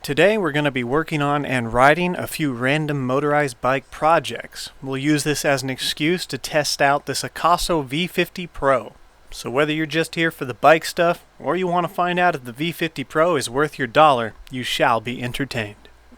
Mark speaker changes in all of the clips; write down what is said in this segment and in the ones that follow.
Speaker 1: Today we're going to be working on and riding a few random motorized bike projects. We'll use this as an excuse to test out this Akaso V50 Pro. So whether you're just here for the bike stuff, or you want to find out if the V50 Pro is worth your dollar, you shall be entertained.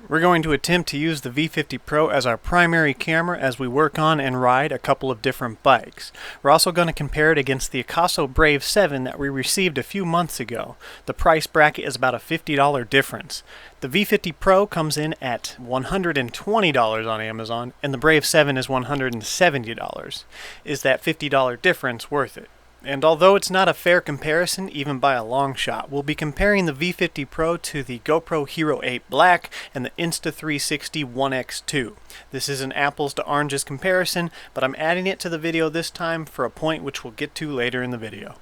Speaker 1: We're going to attempt to use the V50 Pro as our primary camera as we work on and ride a couple of different bikes. We're also going to compare it against the Akaso Brave 7 that we received a few months ago. The price bracket is about a $50 difference. The V50 Pro comes in at $120 on Amazon, and the Brave 7 is $170. Is that $50 difference worth it? And although it's not a fair comparison, even by a long shot, we'll be comparing the V50 Pro to the GoPro Hero 8 Black and the Insta360 One X2. This is an apples to oranges comparison, but I'm adding it to the video this time for a point which we'll get to later in the video.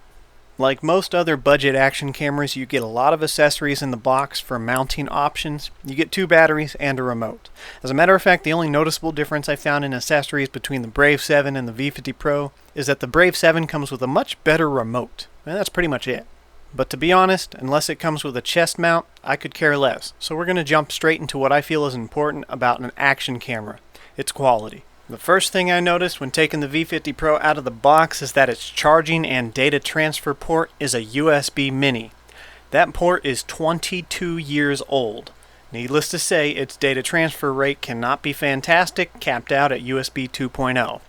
Speaker 1: Like most other budget action cameras, you get a lot of accessories in the box for mounting options. You get 2 batteries and a remote. As a matter of fact, the only noticeable difference I found in accessories between the Brave 7 and the V50 Pro is that the Brave 7 comes with a much better remote. And that's pretty much it. But to be honest, unless it comes with a chest mount, I could care less. So we're going to jump straight into what I feel is important about an action camera. Its quality. The first thing I noticed when taking the V50 Pro out of the box is that its charging and data transfer port is a USB Mini. That port is 22 years old. Needless to say, its data transfer rate cannot be fantastic, capped out at USB 2.0.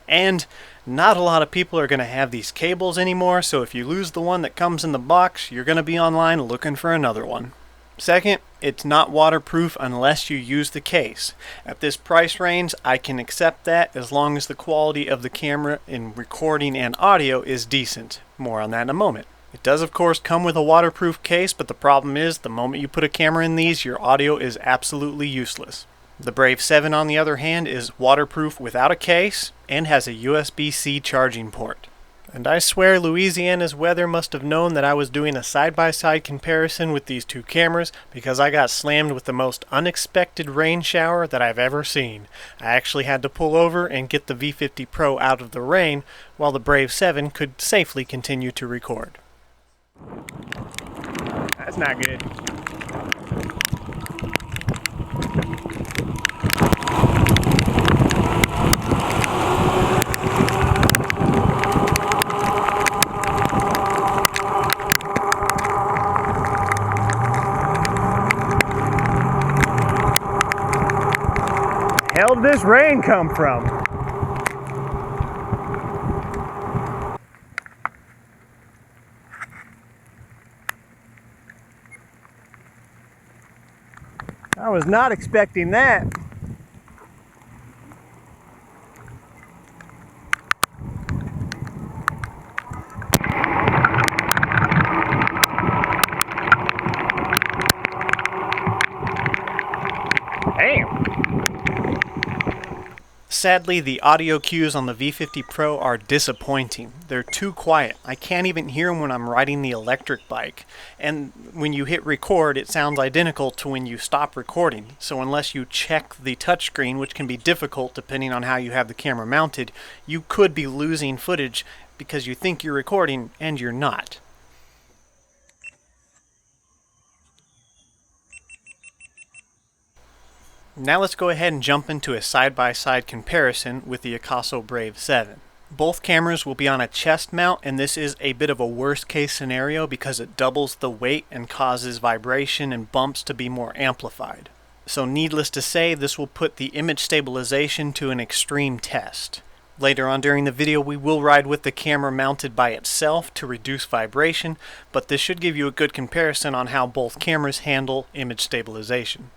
Speaker 1: And not a lot of people are going to have these cables anymore, so if you lose the one that comes in the box, you're going to be online looking for another one. Second, it's not waterproof unless you use the case. At this price range, I can accept that as long as the quality of the camera in recording and audio is decent. More on that in a moment. It does of course come with a waterproof case, but the problem is the moment you put a camera in these, your audio is absolutely useless. The Brave 7 on the other hand is waterproof without a case and has a USB-C charging port. And I swear Louisiana's weather must have known that I was doing a side-by-side comparison with these two cameras because I got slammed with the most unexpected rain shower that I've ever seen. I actually had to pull over and get the V50 Pro out of the rain while the Brave 7 could safely continue to record. That's not good. Hell did this rain come from? I was not expecting that. Damn. Sadly, the audio cues on the V50 Pro are disappointing. They're too quiet. I can't even hear them when I'm riding the electric bike. And when you hit record, it sounds identical to when you stop recording. So unless you check the touchscreen, which can be difficult depending on how you have the camera mounted, you could be losing footage because you think you're recording and you're not. Now let's go ahead and jump into a side-by-side comparison with the Akaso Brave 7. Both cameras will be on a chest mount, and this is a bit of a worst-case scenario because it doubles the weight and causes vibration and bumps to be more amplified. So needless to say, this will put the image stabilization to an extreme test. Later on during the video, we will ride with the camera mounted by itself to reduce vibration, but this should give you a good comparison on how both cameras handle image stabilization.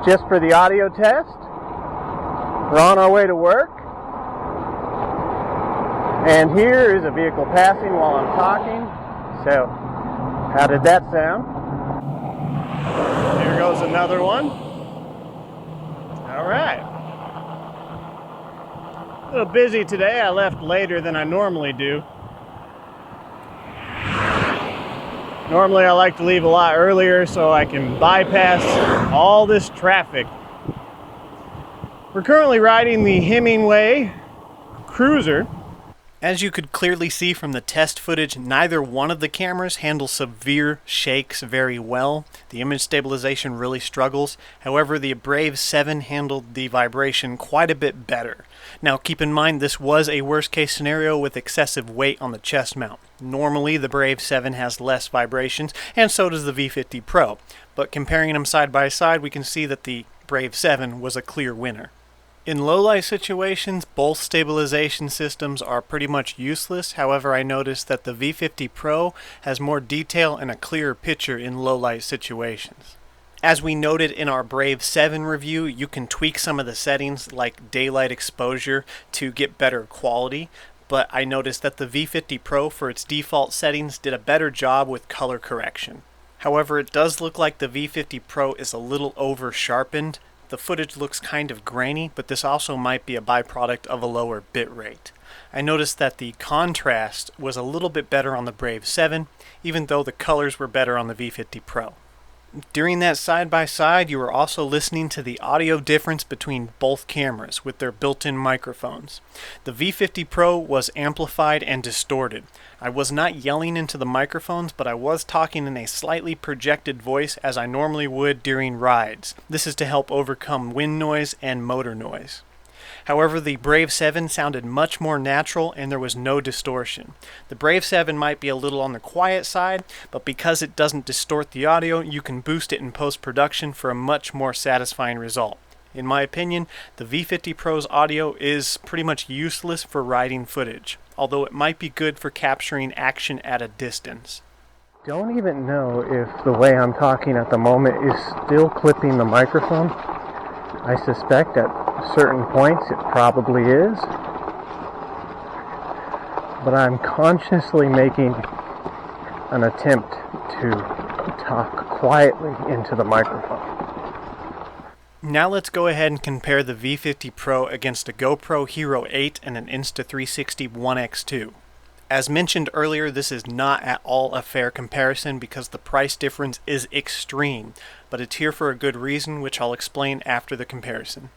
Speaker 1: just for the audio test. We're on our way to work. And here is a vehicle passing while I'm talking. So, how did that sound? Here goes another one. All right. A little busy today. I left later than I normally do. Normally I like to leave a lot earlier so I can bypass all this traffic. We're currently riding the Hemingway Cruiser. As you could clearly see from the test footage, neither one of the cameras handles severe shakes very well. The image stabilization really struggles. However, the Brave 7 handled the vibration quite a bit better. Now keep in mind this was a worst case scenario with excessive weight on the chest mount. Normally the Brave 7 has less vibrations, and so does the V50 Pro. But comparing them side by side, we can see that the Brave 7 was a clear winner. In low-light situations, both stabilization systems are pretty much useless. However, I noticed that the V50 Pro has more detail and a clearer picture in low-light situations. As we noted in our Brave 7 review, you can tweak some of the settings like daylight exposure to get better quality, but I noticed that the V50 Pro for its default settings did a better job with color correction. However, it does look like the V50 Pro is a little over-sharpened. The footage looks kind of grainy, but this also might be a byproduct of a lower bitrate. I noticed that the contrast was a little bit better on the Brave 7, even though the colors were better on the V50 Pro. During that side-by-side, you were also listening to the audio difference between both cameras with their built-in microphones. The V50 Pro was amplified and distorted. I was not yelling into the microphones, but I was talking in a slightly projected voice as I normally would during rides. This is to help overcome wind noise and motor noise. However, the Brave 7 sounded much more natural and there was no distortion. The Brave 7 might be a little on the quiet side, but because it doesn't distort the audio, you can boost it in post-production for a much more satisfying result. In my opinion, the V50 Pro's audio is pretty much useless for riding footage, although it might be good for capturing action at a distance. Don't even know if the way I'm talking at the moment is still clipping the microphone. I suspect at certain points it probably is, but I'm consciously making an attempt to talk quietly into the microphone. Now let's go ahead and compare the V50 Pro against a GoPro Hero 8 and an Insta360 One X2. As mentioned earlier, this is not at all a fair comparison because the price difference is extreme, but it's here for a good reason, which I'll explain after the comparison.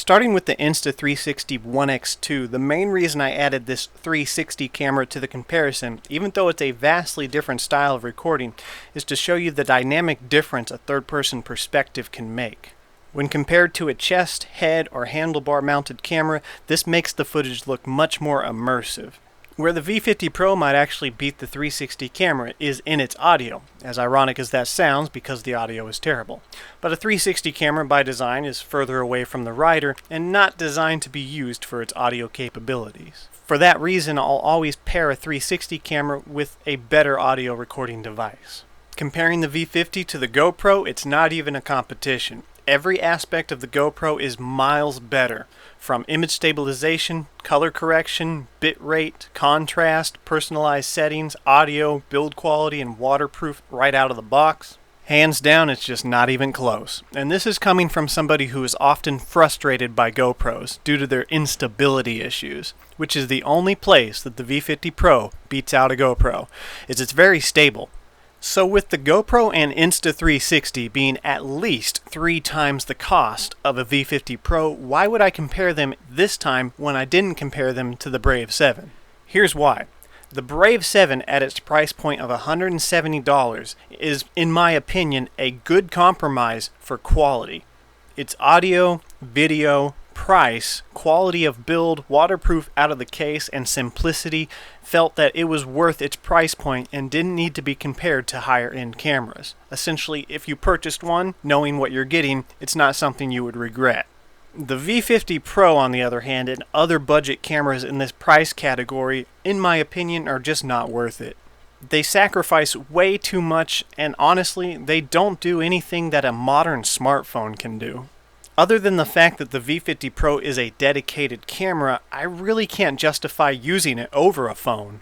Speaker 1: Starting with the Insta360 One X2, the main reason I added this 360 camera to the comparison, even though it's a vastly different style of recording, is to show you the dynamic difference a third-person perspective can make. When compared to a chest, head, or handlebar mounted camera, this makes the footage look much more immersive. Where the V50 Pro might actually beat the 360 camera is in its audio, as ironic as that sounds because the audio is terrible. But a 360 camera by design is further away from the rider and not designed to be used for its audio capabilities. For that reason, I'll always pair a 360 camera with a better audio recording device. Comparing the V50 to the GoPro, it's not even a competition. Every aspect of the GoPro is miles better, from image stabilization, color correction, bitrate, contrast, personalized settings, audio, build quality, and waterproof right out of the box. Hands down, it's just not even close. And this is coming from somebody who is often frustrated by GoPros due to their instability issues, which is the only place that the V50 Pro beats out a GoPro, is it's very stable. So with the GoPro and Insta360 being at least 3 times the cost of a V50 Pro, why would I compare them this time when I didn't compare them to the Brave 7? Here's why. The Brave 7 at its price point of $170 is, in my opinion, a good compromise for quality. Its audio, video, price, quality of build, waterproof out of the case, and simplicity felt that it was worth its price point and didn't need to be compared to higher-end cameras. Essentially, if you purchased one, knowing what you're getting, it's not something you would regret. The V50 Pro, on the other hand, and other budget cameras in this price category, in my opinion, are just not worth it. They sacrifice way too much, and honestly, they don't do anything that a modern smartphone can do. Other than the fact that the V50 Pro is a dedicated camera, I really can't justify using it over a phone.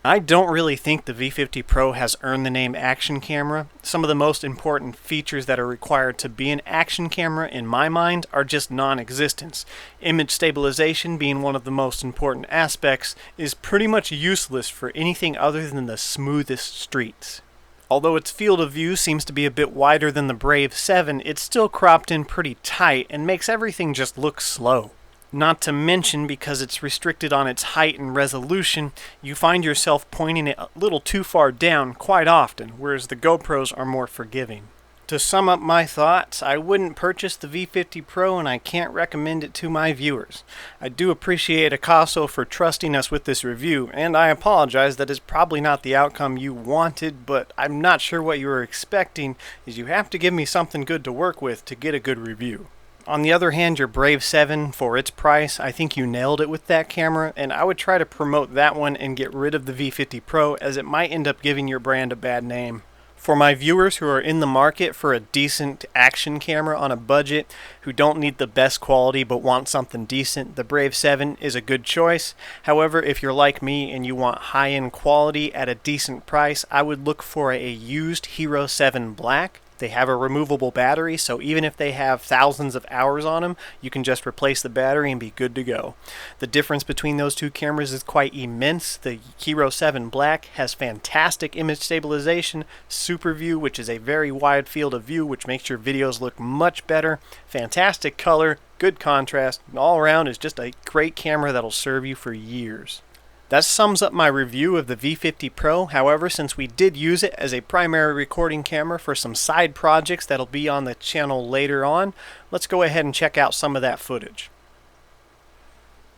Speaker 1: I don't really think the V50 Pro has earned the name action camera. Some of the most important features that are required to be an action camera, in my mind, are just non-existent. Image stabilization, being one of the most important aspects, is pretty much useless for anything other than the smoothest streets. Although its field of view seems to be a bit wider than the Brave 7, it's still cropped in pretty tight and makes everything just look slow. Not to mention, because it's restricted on its height and resolution, you find yourself pointing it a little too far down quite often, whereas the GoPros are more forgiving. To sum up my thoughts, I wouldn't purchase the V50 Pro and I can't recommend it to my viewers. I do appreciate Akaso for trusting us with this review, and I apologize that it's probably not the outcome you wanted, but I'm not sure what you were expecting, as you have to give me something good to work with to get a good review. On the other hand, your Brave 7, for its price, I think you nailed it with that camera, and I would try to promote that one and get rid of the V50 Pro, as it might end up giving your brand a bad name. For my viewers who are in the market for a decent action camera on a budget, who don't need the best quality but want something decent, the Brave 7 is a good choice. However, if you're like me and you want high-end quality at a decent price, I would look for a used Hero 7 Black. They have a removable battery, so even if they have thousands of hours on them, you can just replace the battery and be good to go. The difference between those two cameras is quite immense. The Hero 7 Black has fantastic image stabilization, Super View, which is a very wide field of view, which makes your videos look much better, fantastic color, good contrast, and all around is just a great camera that'll serve you for years. That sums up my review of the V50 Pro. However, since we did use it as a primary recording camera for some side projects that'll be on the channel later on, let's go ahead and check out some of that footage.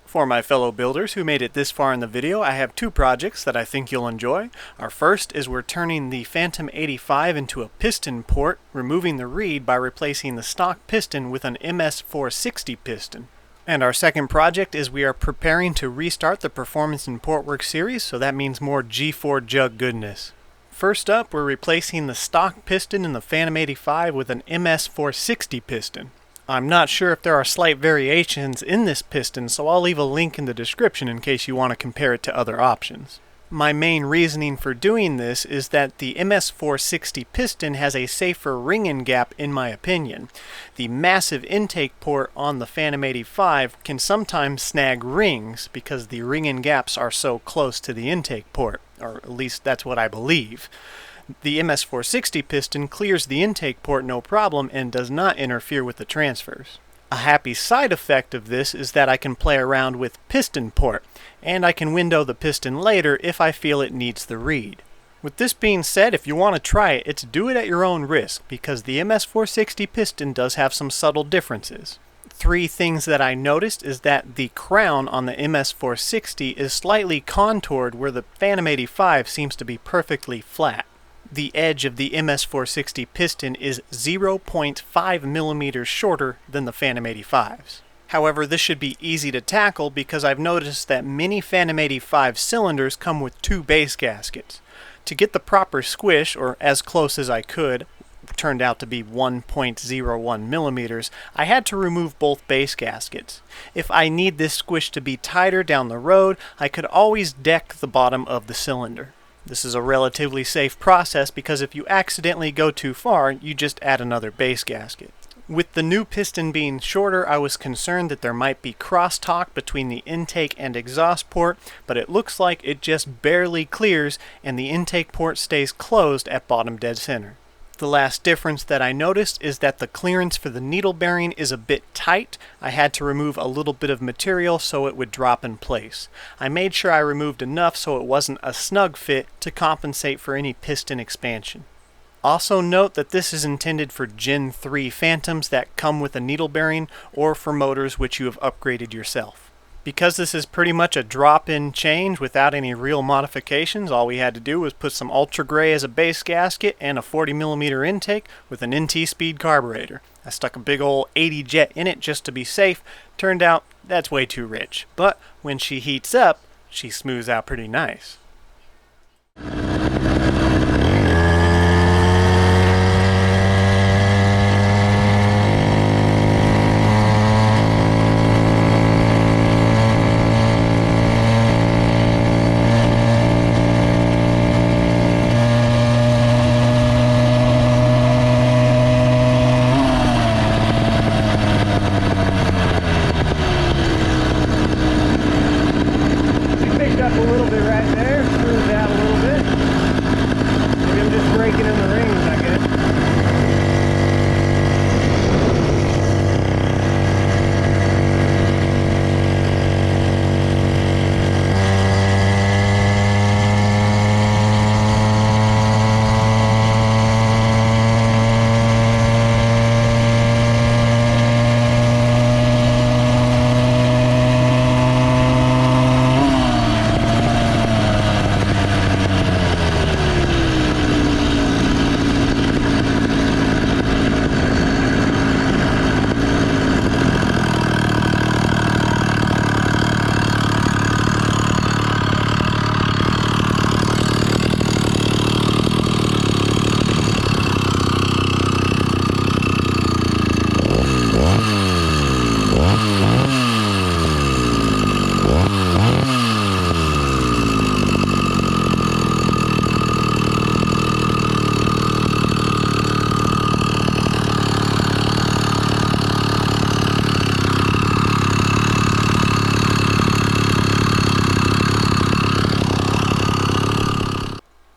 Speaker 1: For my fellow builders who made it this far in the video, I have 2 projects that I think you'll enjoy. Our first is we're turning the Phantom 85 into a piston port, removing the reed by replacing the stock piston with an MS460 piston. And our second project is we are preparing to restart the Performance in Portwork series, so that means more G4 jug goodness. First up, we're replacing the stock piston in the Phantom 85 with an MS460 piston. I'm not sure if there are slight variations in this piston, so I'll leave a link in the description in case you want to compare it to other options. My main reasoning for doing this is that the MS460 piston has a safer ring-in gap in my opinion. The massive intake port on the Phantom 85 can sometimes snag rings because the ring-in gaps are so close to the intake port, or at least that's what I believe. The MS460 piston clears the intake port no problem and does not interfere with the transfers. A happy side effect of this is that I can play around with piston port, and I can window the piston later if I feel it needs the read. With this being said, if you want to try it, it's do it at your own risk, because the MS460 piston does have some subtle differences. 3 things that I noticed is that the crown on the MS460 is slightly contoured where the Phantom 85 seems to be perfectly flat. The edge of the MS460 piston is 0.5 millimeters shorter than the Phantom 85's. However, this should be easy to tackle because I've noticed that many Phantom 85 cylinders come with 2 base gaskets. To get the proper squish, or as close as I could, turned out to be 1.01 millimeters, I had to remove both base gaskets. If I need this squish to be tighter down the road, I could always deck the bottom of the cylinder. This is a relatively safe process because if you accidentally go too far, you just add another base gasket. With the new piston being shorter, I was concerned that there might be crosstalk between the intake and exhaust port, but it looks like it just barely clears and the intake port stays closed at bottom dead center. The last difference that I noticed is that the clearance for the needle bearing is a bit tight. I had to remove a little bit of material so it would drop in place. I made sure I removed enough so it wasn't a snug fit to compensate for any piston expansion. Also note that this is intended for Gen 3 Phantoms that come with a needle bearing or for motors which you have upgraded yourself. Because this is pretty much a drop-in change without any real modifications, all we had to do was put some Ultra Gray as a base gasket and a 40mm intake with an NT Speed carburetor. I stuck a big old 80 jet in it just to be safe. Turned out that's way too rich. But when she heats up, she smooths out pretty nice.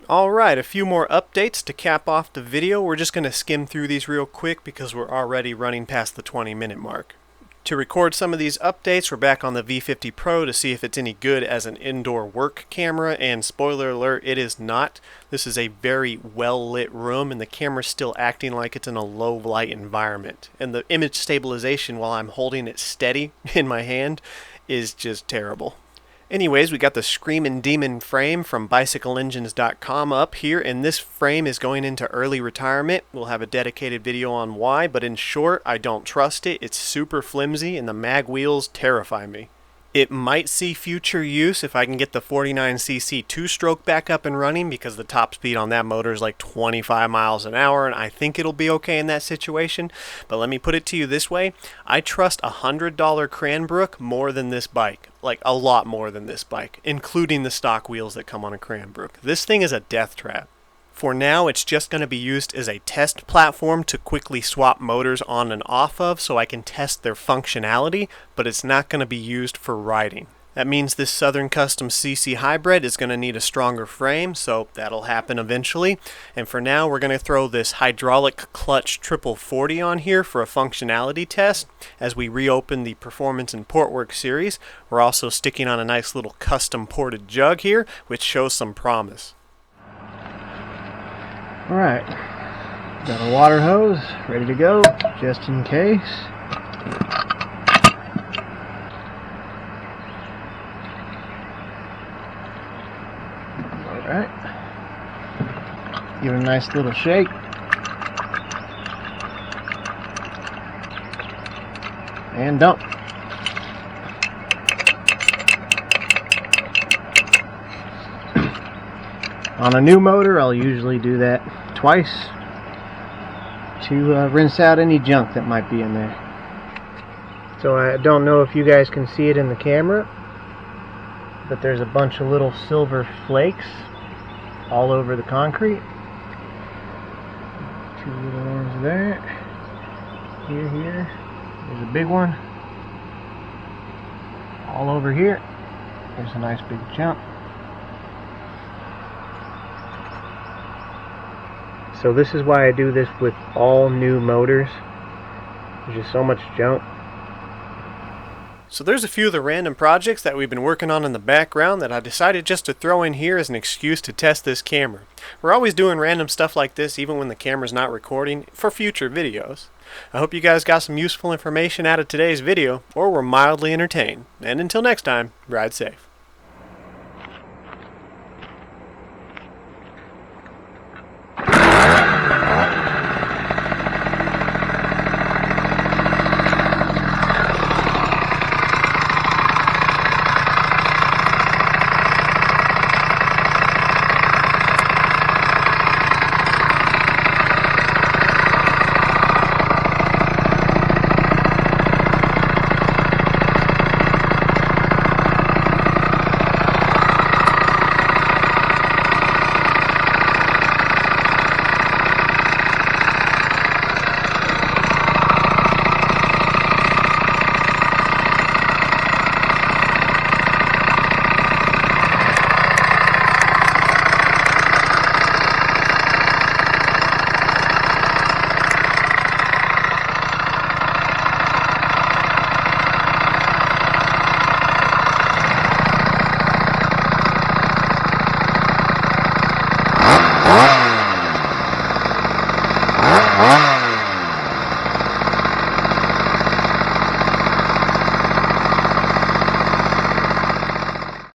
Speaker 1: Alright, a few more updates to cap off the video. We're just going to skim through these real quick because we're already running past the 20-minute mark. To record some of these updates, we're back on the V50 Pro to see if it's any good as an indoor work camera, and spoiler alert, it is not. This is a very well-lit room and the camera's still acting like it's in a low-light environment. And the image stabilization while I'm holding it steady in my hand is just terrible. Anyways, we got the Screamin' Demon frame from BicycleEngines.com up here, and this frame is going into early retirement. We'll have a dedicated video on why, but in short, I don't trust it. It's super flimsy, and the mag wheels terrify me. It might see future use if I can get the 49cc two-stroke back up and running, because the top speed on that motor is like 25 miles an hour, and I think it'll be okay in that situation. But let me put it to you this way. I trust a $100 Cranbrook more than this bike. Like, a lot more than this bike, including the stock wheels that come on a Cranbrook. This thing is a death trap. For now, it's just going to be used as a test platform to quickly swap motors on and off of so I can test their functionality, but it's not going to be used for riding. That means this Southern Custom CC Hybrid is going to need a stronger frame, so that'll happen eventually. And for now, we're going to throw this hydraulic clutch 4040 on here for a functionality test. As we reopen the Performance and Portwork series, we're also sticking on a nice little custom ported jug here, which shows some promise.
Speaker 2: Alright, got a water hose ready to go, just in case. Alright, give it a nice little shake. And dump. On a new motor, I'll usually do that twice to rinse out any junk that might be in there. So I don't know if you guys can see it in the camera, but there's a bunch of little silver flakes all over the concrete. Two little ones there. Here. There's a big one. All over here. There's a nice big chunk. So this is why I do this with all new motors. There's just so much junk.
Speaker 1: So there's a few of the random projects that we've been working on in the background that I decided just to throw in here as an excuse to test this camera. We're always doing random stuff like this even when the camera's not recording for future videos. I hope you guys got some useful information out of today's video or were mildly entertained. And until next time, ride safe.